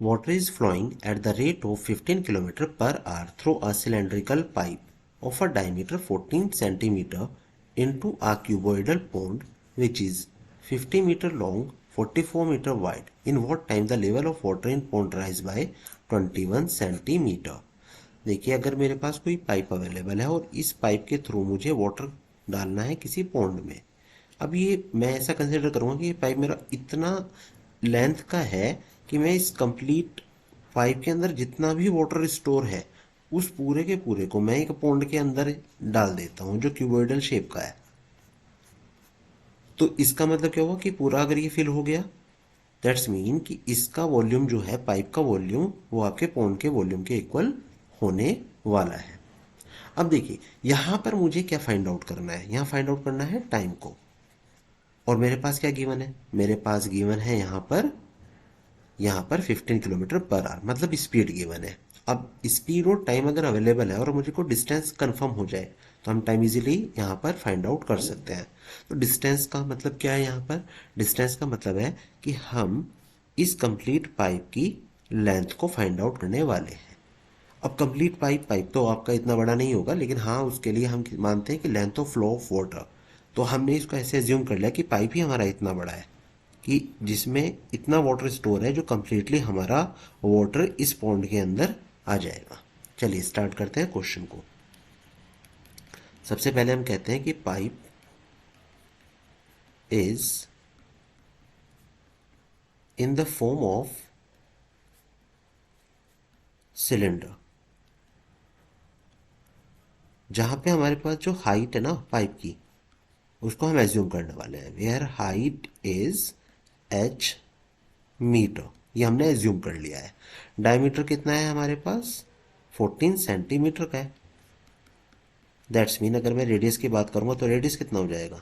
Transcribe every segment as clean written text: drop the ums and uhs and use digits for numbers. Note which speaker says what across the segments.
Speaker 1: Water is flowing at the rate of 15 km per hour through a cylindrical pipe of a diameter 14 cm into a cuboidal pond which is 50 meter long, 44 meter wide. In what time the level of water in pond rise by 21 cm? देखिए, अगर मेरे पास कोई pipe available है और इस pipe के through मुझे water डालना है किसी पॉन्ड में। अब ये मैं ऐसा कंसिडर करूँगा कि ये पाइप मेरा इतना लेंथ का है कि मैं इस कंप्लीट पाइप के अंदर जितना भी वाटर स्टोर है उस पूरे के पूरे को मैं एक पॉन्ड के अंदर डाल देता हूँ जो क्यूबोइडल शेप का है। तो इसका मतलब क्या हुआ कि पूरा अगर ये फिल हो गया, दैट्स मीन कि इसका वॉल्यूम जो है, पाइप का वॉल्यूम, वो आपके पॉन्ड के वॉल्यूम के इक्वल होने वाला है। अब देखिए, यहां पर मुझे क्या फाइंड आउट करना है, यहां फाइंड आउट करना है टाइम को। और मेरे पास क्या गिवन है, मेरे पास गिवन है यहाँ पर 15 किलोमीटर पर आवर, मतलब स्पीड गिवन है। अब स्पीड और टाइम अगर अवेलेबल है और मुझे को डिस्टेंस कंफर्म हो जाए तो हम टाइम इजीली यहाँ पर फाइंड आउट कर सकते हैं। तो डिस्टेंस का मतलब क्या है, यहाँ पर डिस्टेंस का मतलब है कि हम इस कंप्लीट पाइप की लेंथ को फाइंड आउट करने वाले हैं। अब कंप्लीट पाइप तो आपका इतना बड़ा नहीं होगा, लेकिन हाँ उसके लिए हम मानते हैं कि length of flow of water. तो हमने इसको ऐसे एज्यूम कर लिया कि पाइप ही हमारा इतना बड़ा है कि जिसमें इतना वाटर स्टोर है जो कंप्लीटली हमारा वाटर इस पॉन्ड के अंदर आ जाएगा। चलिए स्टार्ट करते हैं क्वेश्चन को। सबसे पहले हम कहते हैं कि pipe is in the form of cylinder. जहां पे हमारे पास जो हाइट है ना पाइप की, उसको हम एज्यूम करने वाले हैं। Where height is h metre, ये हमने एज्यूम कर लिया है। डायमीटर कितना है हमारे पास, 14 सेंटीमीटर का है। दैट्स मीन अगर मैं रेडियस की बात करूंगा तो रेडियस कितना हो जाएगा,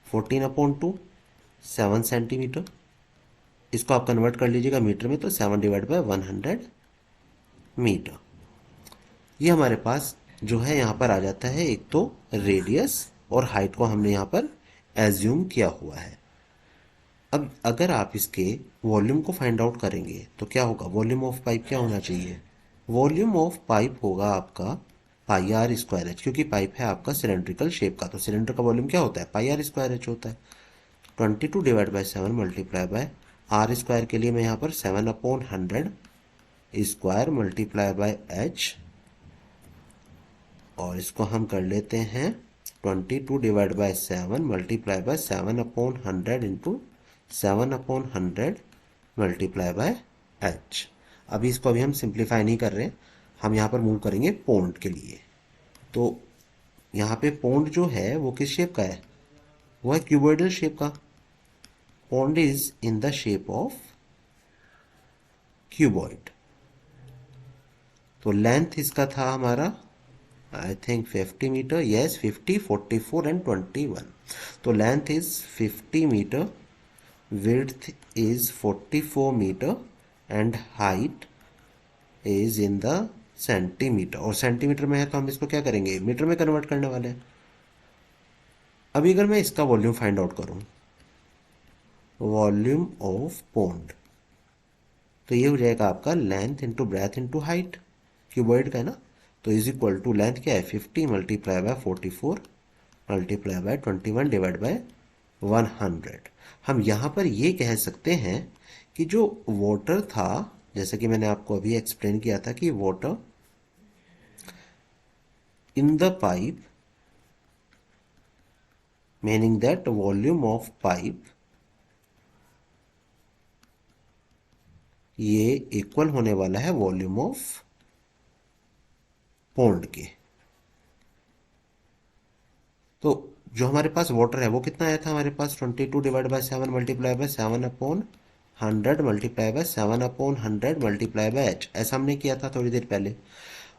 Speaker 1: 14/2, 7 सेंटीमीटर। इसको आप कन्वर्ट कर लीजिएगा मीटर में, तो 7/100 मीटर। ये हमारे पास जो है यहाँ पर आ जाता है एक तो रेडियस, और हाइट को हमने यहाँ पर एज्यूम किया हुआ है। अब अगर आप इसके वॉल्यूम को फाइंड आउट करेंगे तो क्या होगा, वॉल्यूम ऑफ पाइप क्या होना चाहिए, वॉल्यूम ऑफ पाइप होगा आपका पाई आर स्क्वायर एच, क्योंकि पाइप है आपका सिलेंड्रिकल शेप का। तो सिलेंडर का वॉल्यूम क्या होता है, पाई आर स्क्वायर एच होता है। 22/7 मल्टीप्लाई बाय आर स्क्वायर के लिए मैं यहाँ पर 7/100 स्क्वायर मल्टीप्लाई बाय एच, और इसको हम कर लेते हैं 22/7 multiply by 7/100 into 7/100 multiply by H. अभी इसको हम सिंप्लीफाई नहीं कर रहे, हम यहाँ पर मूव करेंगे पॉन्ड के लिए। तो यहाँ पे पॉन्ड जो है वो किस शेप का है, वो है क्यूबोइडल शेप का। Pond is in the shape of cuboid. तो लेंथ इसका था हमारा I think 50 metre, yes 50, 44 and 21। तो length is 50 metre, width is 44 metre and height is in the centimetre. और सेंटीमीटर में है तो हम इसको क्या करेंगे, मीटर में कन्वर्ट करने वाले हैं। अभी अगर मैं इसका वॉल्यूम फाइंड आउट करूं, वॉल्यूम ऑफ पॉन्ड, तो ये हो जाएगा आपका length into breadth into height, cuboid का है ना। तो इज इक्वल टू लेंथ क्या है, 50 multiply by 44 multiply by 21 divide by 100। हम यहाँ पर ये कह सकते हैं कि जो वाटर था, जैसा कि मैंने आपको अभी एक्सप्लेन किया था कि water in the pipe, meaning that volume of pipe, ये इक्वल होने वाला है वॉल्यूम ऑफ पॉन्ड के। तो जो हमारे पास वाटर है वो कितना आया था हमारे पास, 22/7 multiply by 7/100 multiply by 7/100 multiply by H, ऐसा हमने किया था थोड़ी देर पहले।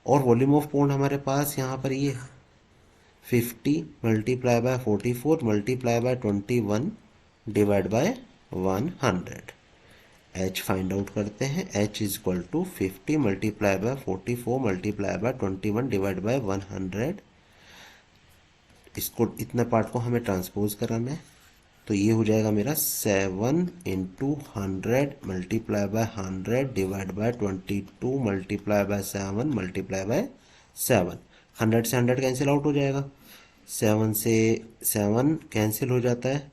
Speaker 1: और वॉल्यूम ऑफ पॉन्ड हमारे पास यहाँ पर ये 50 multiply by 44 multiply by 21 divide by 100। H find out करते हैं, H is equal to 50 multiply by 44 multiply by 21 divide by 100। इसको इतने पार्ट को हमें ट्रांसपोज कराना है, तो ये हो जाएगा मेरा 7 into 100 multiply by 100 divide by 22 multiply by 7 multiply by 7। 100 से 100 कैंसिल आउट हो जाएगा, 7 से 7 कैंसिल हो जाता है,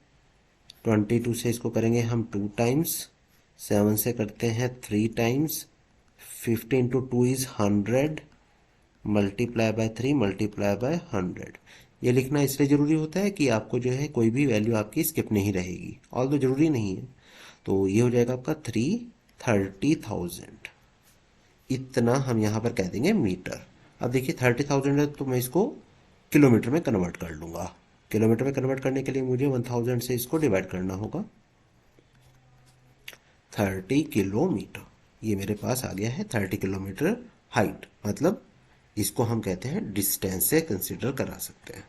Speaker 1: 22 से इसको करेंगे हम 2 टाइम्स, 7 से करते हैं 3 times, 50 into 2 is 100 multiply by 3 multiply by 100। ये लिखना इसलिए ज़रूरी होता है कि आपको जो है कोई भी वैल्यू आपकी स्किप नहीं रहेगी, ऑल तो ज़रूरी नहीं है। तो ये हो जाएगा आपका 330,000, इतना हम यहाँ पर कह देंगे मीटर। अब देखिए 30,000 है तो मैं इसको किलोमीटर में कन्वर्ट कर लूँगा। किलोमीटर में कन्वर्ट करने के लिए मुझे 1000 से इसको डिवाइड करना होगा। 30 किलोमीटर, ये मेरे पास आ गया है 30 किलोमीटर हाइट, मतलब इसको हम कहते हैं डिस्टेंस से कंसिडर करा सकते हैं।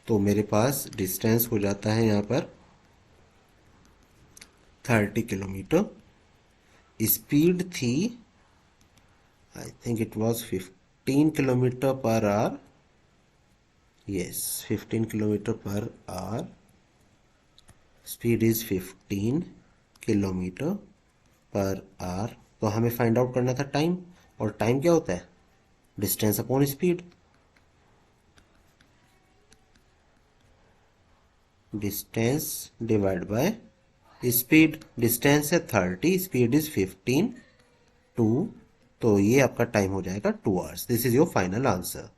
Speaker 1: तो मेरे पास डिस्टेंस हो जाता है यहाँ पर 30 किलोमीटर। स्पीड थी, I think it was 15 kilometre per hour, yes 15 kilometre per hour. Speed is 15 kilometre per hour. तो हमें फाइंड आउट करना था टाइम, और टाइम क्या होता है, distance upon speed. Distance divide by speed, distance है 30, स्पीड इज 15, 2, तो ये आपका टाइम हो जाएगा 2 hours. This is your final answer.